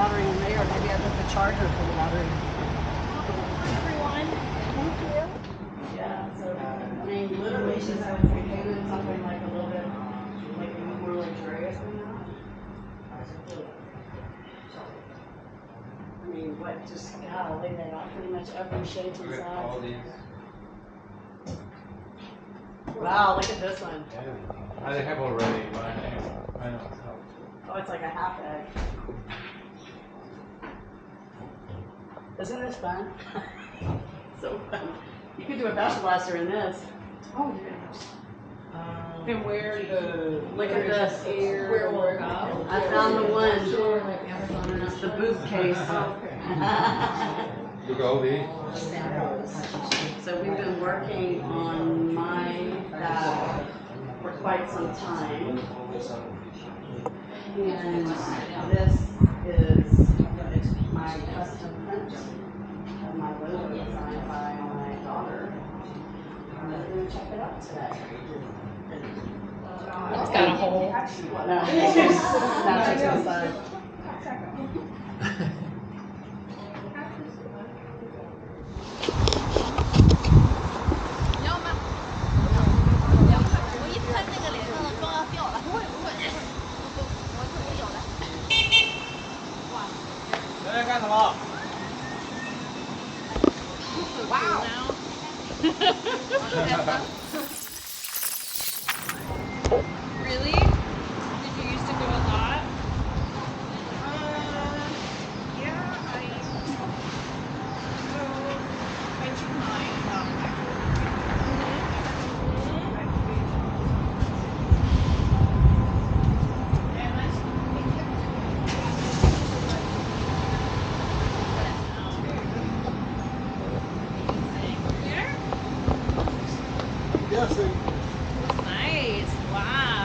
battery in there. Maybe I put the charger for the battery. Everyone, thank you. Yeah, so I mean, literally she's having something like a little bit like more luxurious than that. I mean, what, just, golly, they got pretty much every shape and size. Wow, look at this one. Yeah. I have already, but I know. Oh, it's like a half egg. Isn't this fun? So fun. You could do a vessel blaster in this. Oh, yes. And where Look at this. Where will it go? I found the one. Sure, like Amazon. It's the boot case. Oh, okay. Look at all these. So we've been working on my bag for quite some time. And this is my custom print of my logo designed by my daughter. I'm going to check it out today. It's got a hole. No, it's just inside. Wow. Really? Did you used to go a lot? Yeah, I do mine. Yes, Nice. Wow.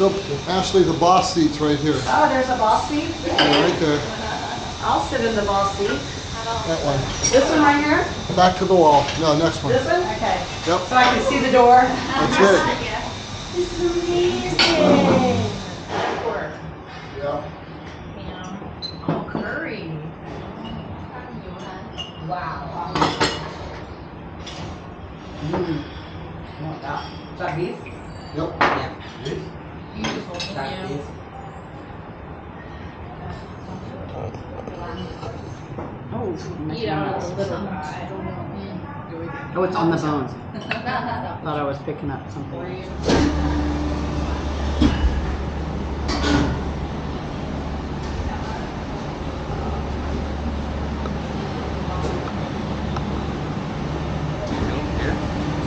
So, Ashley, the boss seat's right here. Oh, there's a boss seat? Yeah, right there. I'll sit in the boss seat. That one. This one right here? Back to the wall. No, next one. This one? Okay. Yep. So I can see the door. That's it. This is amazing. Yeah. Oh, curry. Wow. You want that? Is that beef? Yep. Beautiful. Thank you. Oh, Eat out of the little guy. oh, it's on the bones. Thought I was picking up something.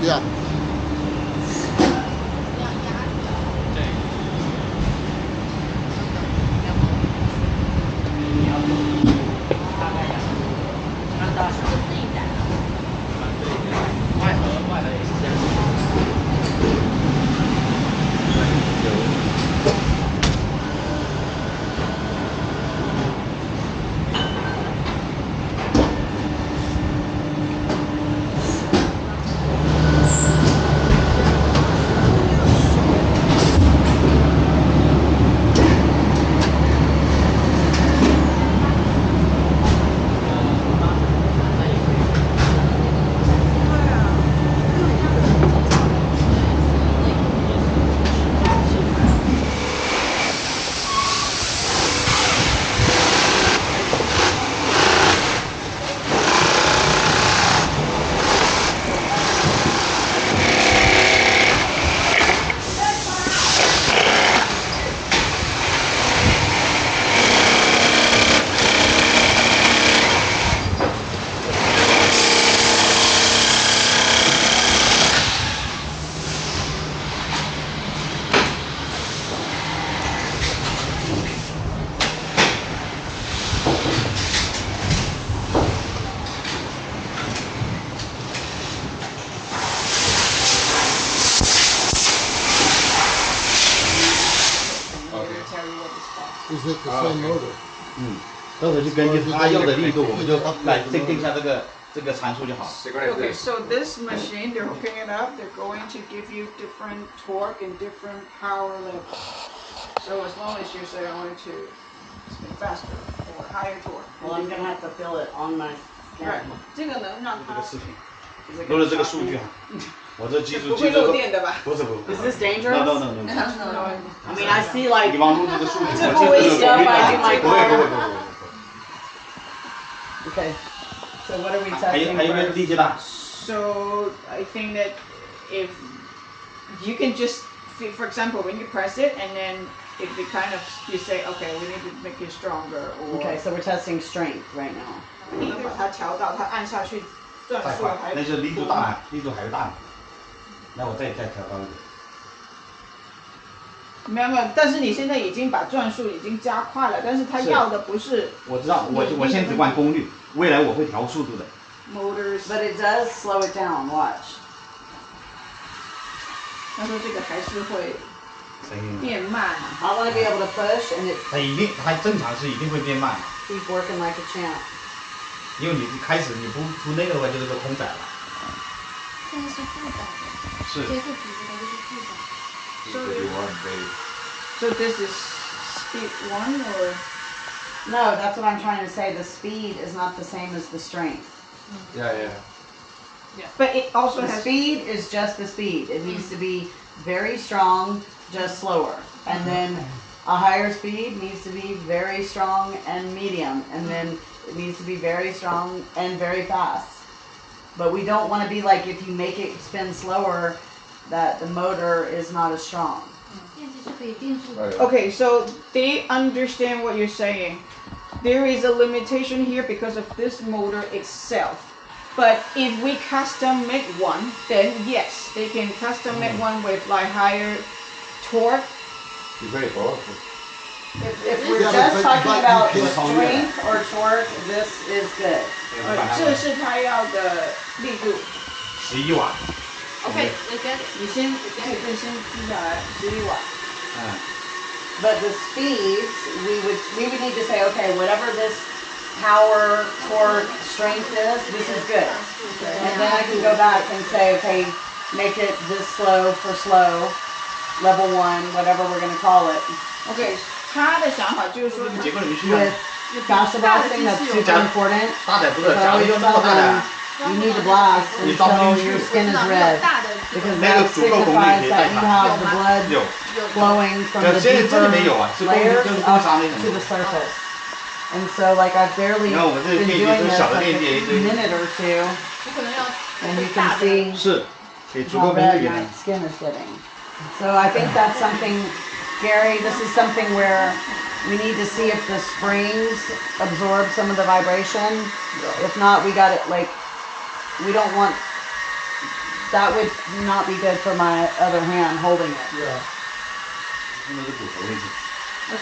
Yeah. Is it the same motor? 到时候就根据他要的力度，我们就来定下这个参数就好。 Okay, so this machine, they're hooking it up. They're going to give you different torque and different power levels. So as long as you say I want to spin faster or higher torque. Well, I'm gonna have to feel it on my Right. skin. 这个能让它 Is it 都 gonna 是这个 shock 数据 me? 哈。我这技术不会漏电的吧？不是。 Is this dangerous? No. I mean, I see like 你往录这个数据，这不危险 stuff I do my 不会 car. Okay. So what are we 还有 testing 一个 first? 力气大。 So I think that if you can just, for example, when you press it and then if it kind of, you say, okay, we need to make it stronger or Okay, so we're testing strength right now. 你能把它调到它按下去转太速还，快那就力度大了，力度还是大了。那我再调高一点。没有，但是你现在已经把转速已经加快了，但是它要的不是我知道，我现在只管功率，未来我会调速度的。 motors。 But it does slow it down. Watch. 他说这个还是会声音。变慢。 I want to be able to push and it 它正常是一定会变慢， keep working like a champ. 因为你开始你不出那个的话就是个空载了。这个是负载的，是。接触皮质的就是负载。 So this is speed 1 or No, that's what I'm trying to say. The speed is not the same as the strength. Yeah. but it also The has speed is just the speed. It needs to be very strong, just slower. And then a higher speed needs to be very strong and medium. And then it needs to be very strong and very fast. But we don't want to be like if you make it spin slower, that the motor is not as strong. 电机是可以定速的。 Okay, so they understand what you're saying. There is a limitation here because of this motor itself. But if we custom make one, then yes, they can custom make one with like higher torque. Be very powerful. If we're Yeah, just but talking you about can't- strength or torque, this is good. 这是它要的力度。 11瓦。 Okay, I get it. 你先记下来11瓦。 But the speeds, we would need to say, okay, whatever this power, torque, strength is, this is good. And then I can go back and say, okay, make it this slow for slow, level 1, whatever we're gonna call it. OK， 他的想法就是说，结果你们需要 With basketball thing, that's super important. 大点不是， I 假如 always 要那 tell 么大 them, 的， you need to blast until your skin is red. Because that signifies that you have the blood 有。 flowing from the 这 deeper 里没有啊，是工 layers 就是工 up 伤那 to the 种。 surface. And so like I've barely 你看我们这 been 电机 doing 都 this 小的 like 电机， a minute or two, 我可能要 and you 大 can 的。 see 是，给足 how 够功 red 率给它 my。skin is getting. So I think that's something, Gary, this is something where we need to see if the springs absorb some of the vibration. If not, we got it like, we don't want, that would not be good for my other hand holding it. Yeah. 那是骨头那些。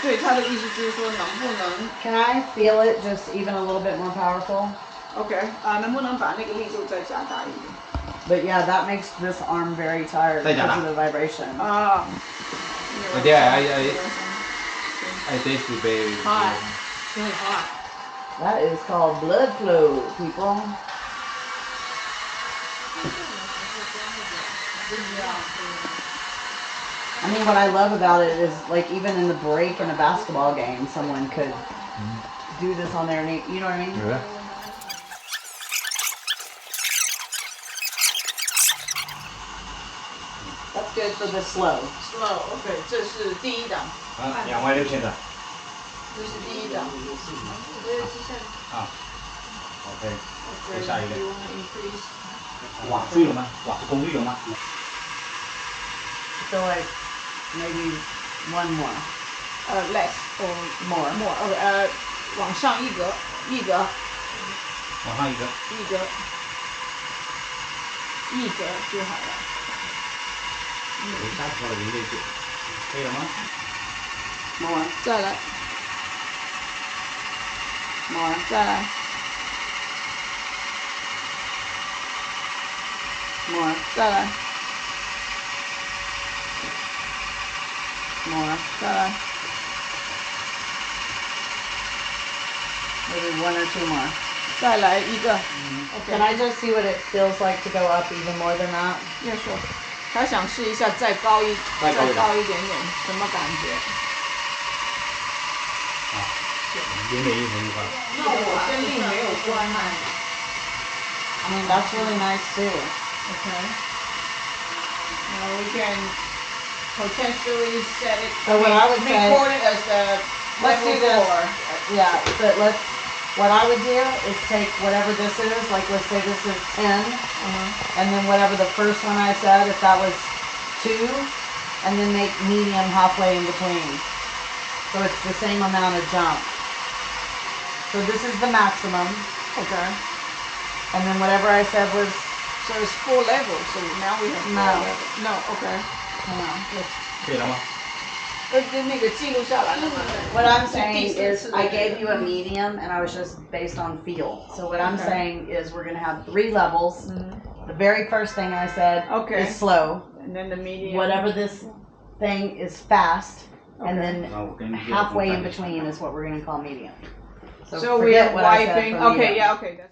对他的意思就是说能不能 Can I feel it just even a little bit more powerful? OK 能不能把那个力度再加大一点 But yeah, that makes this arm very tired because of the vibration. 啊 But yeah, I think we very. Hot. Really hot. That is called blood flow, people. I mean, what I love about it is, like, even in the break in a basketball game, someone could do this on their knee. You know what I mean? Yeah. That's good for the slow. slow OK 这是第一档啊，26000的。这是第一档啊。OK， 再下一个。 You wanna increase 瓦数有吗？瓦数功率有吗？ So, like, maybe one more. less or More. OK 往上一格往上一个。一格就好了有大条的零点九，可以了吗？ More. 再来 More. 再来 More. 再来 More. 再来 Maybe one or two more. 再来一个。 Can I just see what it feels like to go up even more than that? Yeah, sure. 他想试一下再高一点点，什么感觉？点点一横就好了。那我生病没有关啊。I mean, that's really nice too. Okay. Now we can potentially set it. So what I would say- record it as the Let's do level this. Yeah, but what I would do is take whatever this is, like let's say this is 10, and then whatever the first one I said, if that was 2, and then make medium halfway in between. So it's the same amount of jump. So this is the maximum, Okay. and then whatever I said was, So it's 4 levels. So now we have 4 No. levels. No. Okay. 可以了吗？那个记录下来了吗？ what I'm saying is I gave you a medium and I was just based on feel. So what I'm Okay. saying is we're gonna have 3 levels. The very first thing I said Okay. is slow. And then the medium. Whatever this thing is fast, and Okay. then 然后我跟 halfway in between is what we're gonna call medium. So we forget are what I said wiping. for Okay. medium. Yeah. Okay. That's